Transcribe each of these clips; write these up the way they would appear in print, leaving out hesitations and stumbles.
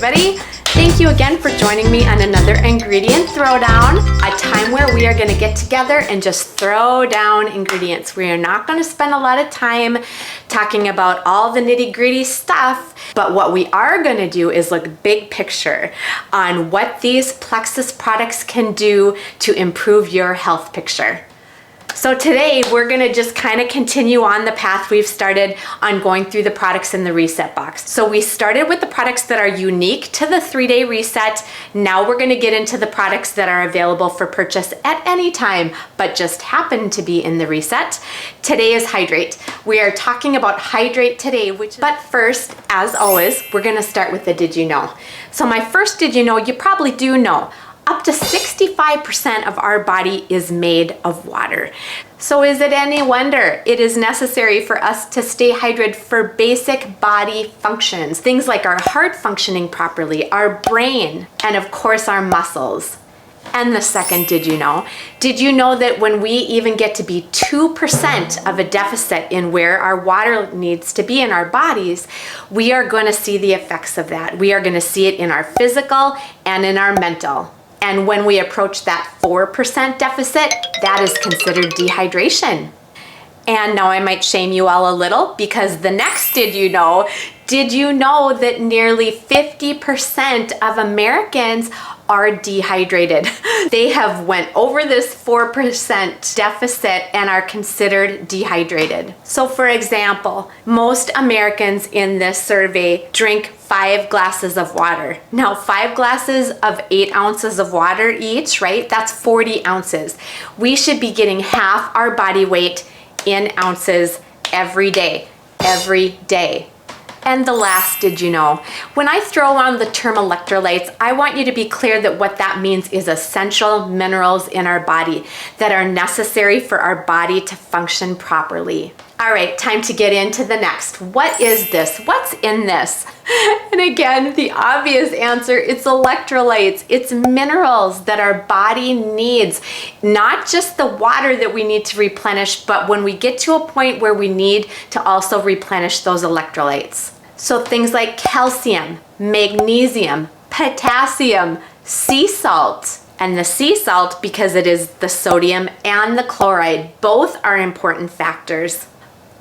everybody. Thank you again for joining me on another ingredient throwdown, a time where we are going to get together and just throw down ingredients. We are not going to spend a lot of time talking about all the nitty-gritty stuff, but what we are going to do is look big picture on what these Plexus products can do to improve your health picture. So today we're gonna just kind of continue on the path we've started on going through the products in the reset box. So we started with the products that are unique to the 3-day reset. Now we're gonna get into the products that are available for purchase at any time, but just happen to be in the reset. Today is Hydrate. We are talking about Hydrate today, but first, as always, we're gonna start with the did you know. So my first did you know, you probably do know, up to 65% of our body is made of water. So is it any wonder it is necessary for us to stay hydrated for basic body functions, things like our heart functioning properly, our brain, and of course our muscles. And the second did you know that when we even get to be 2% of a deficit in where our water needs to be in our bodies, we are going to see the effects of that. We are going to see it in our physical and in our mental. And when we approach that 4% deficit, that is considered dehydration. And now I might shame you all a little because the next did you know that nearly 50% of Americans are dehydrated? They have went over this 4% deficit and are considered dehydrated. So for example, most Americans in this survey drink 5 glasses of water. Now 5 glasses of 8 ounces of water each, right? That's 40 ounces. We should be getting half our body weight in ounces every day. And the last did you know? When I throw on the term electrolytes, I want you to be clear that what that means is essential minerals in our body that are necessary for our body to function properly. All right, time to get into the next. What is this? What's in this? And again, the obvious answer, it's electrolytes. It's minerals that our body needs. Not just the water that we need to replenish, but when we get to a point where we need to also replenish those electrolytes. So things like calcium, magnesium, potassium, sea salt. And the sea salt, because it is the sodium and the chloride, both are important factors.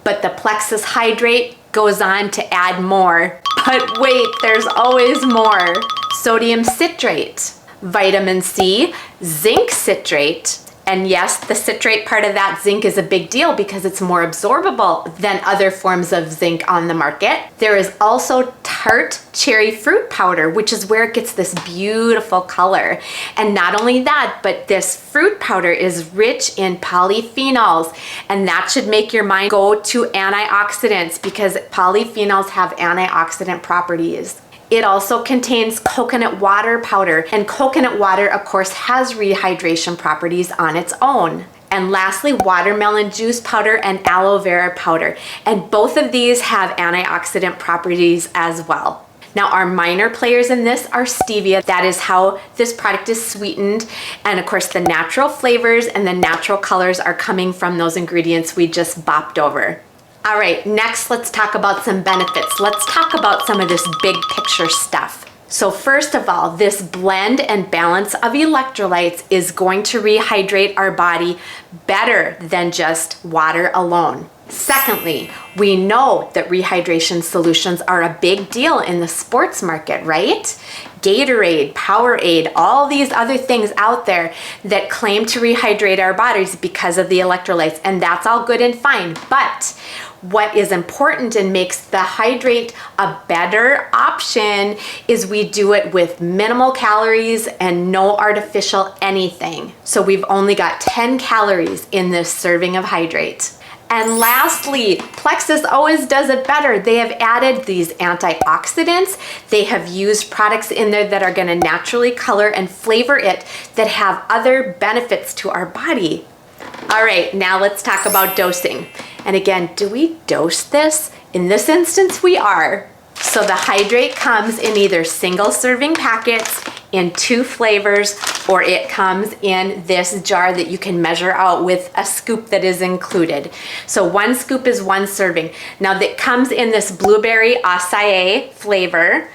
But the Plexus Hydrate goes on to add more. But wait, there's always more. Sodium citrate, vitamin C, zinc citrate, and yes, the citrate part of that zinc is a big deal because it's more absorbable than other forms of zinc on the market. There is also tart cherry fruit powder, which is where it gets this beautiful color. And not only that, but this fruit powder is rich in polyphenols, and that should make your mind go to antioxidants because polyphenols have antioxidant properties. It also contains coconut water powder, and coconut water, of course, has rehydration properties on its own. And lastly, watermelon juice powder and aloe vera powder. And both of these have antioxidant properties as well. Now, our minor players in this are stevia. That is how this product is sweetened. And of course, the natural flavors and the natural colors are coming from those ingredients we just bopped over. All right, next let's talk about some benefits. Let's talk about some of this big picture stuff. So first of all, this blend and balance of electrolytes is going to rehydrate our body better than just water alone. Secondly, we know that rehydration solutions are a big deal in the sports market, right? Gatorade, Powerade, all these other things out there that claim to rehydrate our bodies because of the electrolytes, and that's all good and fine. But what is important and makes the Hydrate a better option is we do it with minimal calories and no artificial anything. So we've only got 10 calories in this serving of Hydrate. And lastly, Plexus always does it better. They have added these antioxidants. They have used products in there that are going to naturally color and flavor it that have other benefits to our body. All right, now let's talk about dosing. And again, do we dose this? In this instance, we are. So the Hydrate comes in either single serving packets, in 2 flavors, or it comes in this jar that you can measure out with a scoop that is included. So 1 scoop is 1 serving. Now that comes in this blueberry acai flavor,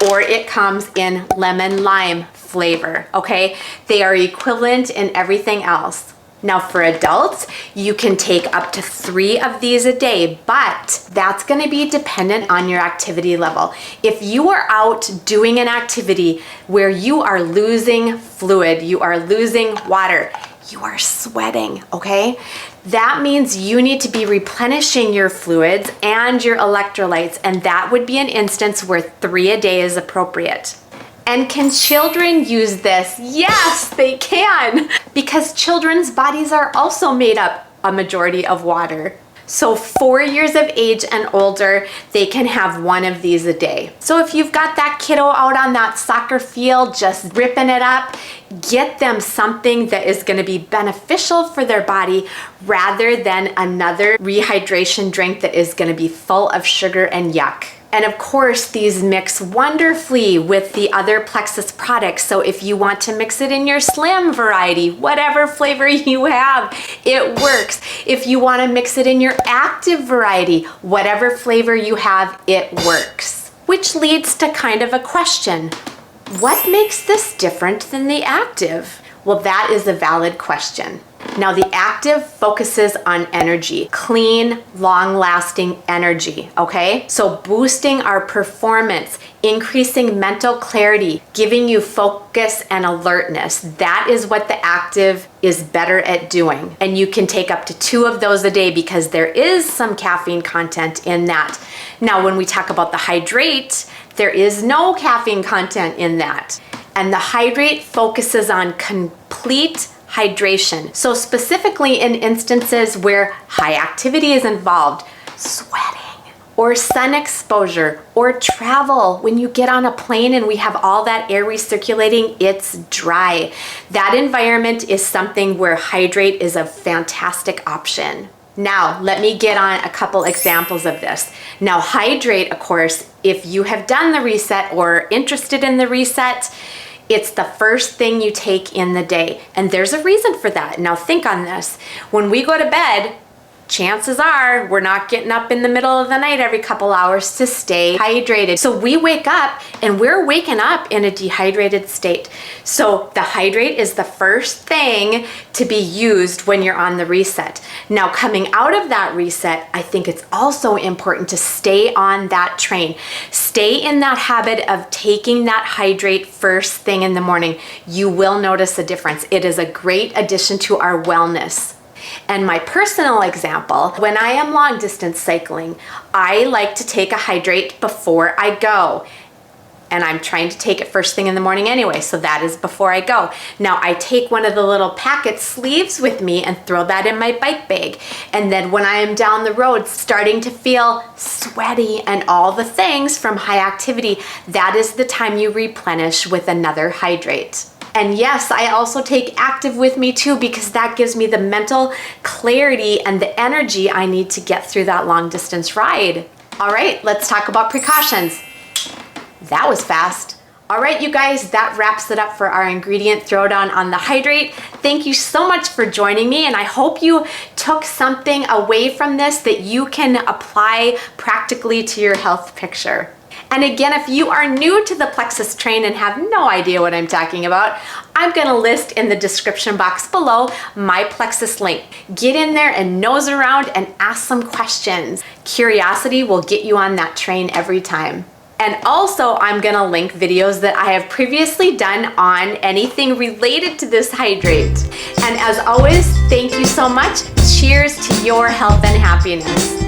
or it comes in lemon lime flavor, okay? They are equivalent in everything else. Now for adults, you can take up to 3 of these a day, but that's gonna be dependent on your activity level. If you are out doing an activity where you are losing fluid, you are losing water, you are sweating, okay? That means you need to be replenishing your fluids and your electrolytes, and that would be an instance where 3 a day is appropriate. And can children use this? Yes, they can, because children's bodies are also made up a majority of water. So 4 years of age and older, they can have 1 of these a day. So if you've got that kiddo out on that soccer field just ripping it up, get them something that is going to be beneficial for their body rather than another rehydration drink that is going to be full of sugar and yuck. And of course, these mix wonderfully with the other Plexus products. So if you want to mix it in your slim variety, whatever flavor you have, it works. If you want to mix it in your active variety, whatever flavor you have, it works. Which leads to kind of a question. What makes this different than the active? Well, that is a valid question. Now, the active focuses on energy, clean, long-lasting energy, okay? So boosting our performance, increasing mental clarity, giving you focus and alertness. That is what the active is better at doing. And you can take up to 2 of those a day because there is some caffeine content in that. Now, when we talk about the hydrate, there is no caffeine content in that. And the hydrate focuses on complete hydration. So specifically in instances where high activity is involved, sweating, or sun exposure, or travel. When you get on a plane and we have all that air recirculating, it's dry. That environment is something where hydrate is a fantastic option. Now, let me get on a couple examples of this. Now, hydrate, of course, if you have done the reset or interested in the reset, it's the first thing you take in the day. And there's a reason for that. Now think on this. When we go to bed, chances are we're not getting up in the middle of the night every couple hours to stay hydrated. So we wake up and we're waking up in a dehydrated state. So the hydrate is the first thing to be used when you're on the reset. Now coming out of that reset, I think it's also important to stay on that train. Stay in that habit of taking that hydrate first thing in the morning. You will notice a difference. It is a great addition to our wellness. And my personal example, when I am long distance cycling, I like to take a hydrate before I go. And I'm trying to take it first thing in the morning anyway, so that is before I go. Now I take one of the little packet sleeves with me and throw that in my bike bag. And then when I am down the road starting to feel sweaty and all the things from high activity, that is the time you replenish with another hydrate. And yes, I also take active with me too, because that gives me the mental clarity and the energy I need to get through that long distance ride. All right, let's talk about precautions. That was fast. All right, you guys, that wraps it up for our ingredient throwdown on the hydrate. Thank you so much for joining me, and I hope you took something away from this that you can apply practically to your health picture. And again, if you are new to the Plexus train and have no idea what I'm talking about, I'm gonna list in the description box below my Plexus link. Get in there and nose around and ask some questions. Curiosity will get you on that train every time. And also, I'm gonna link videos that I have previously done on anything related to this hydrate. And as always, thank you so much. Cheers to your health and happiness.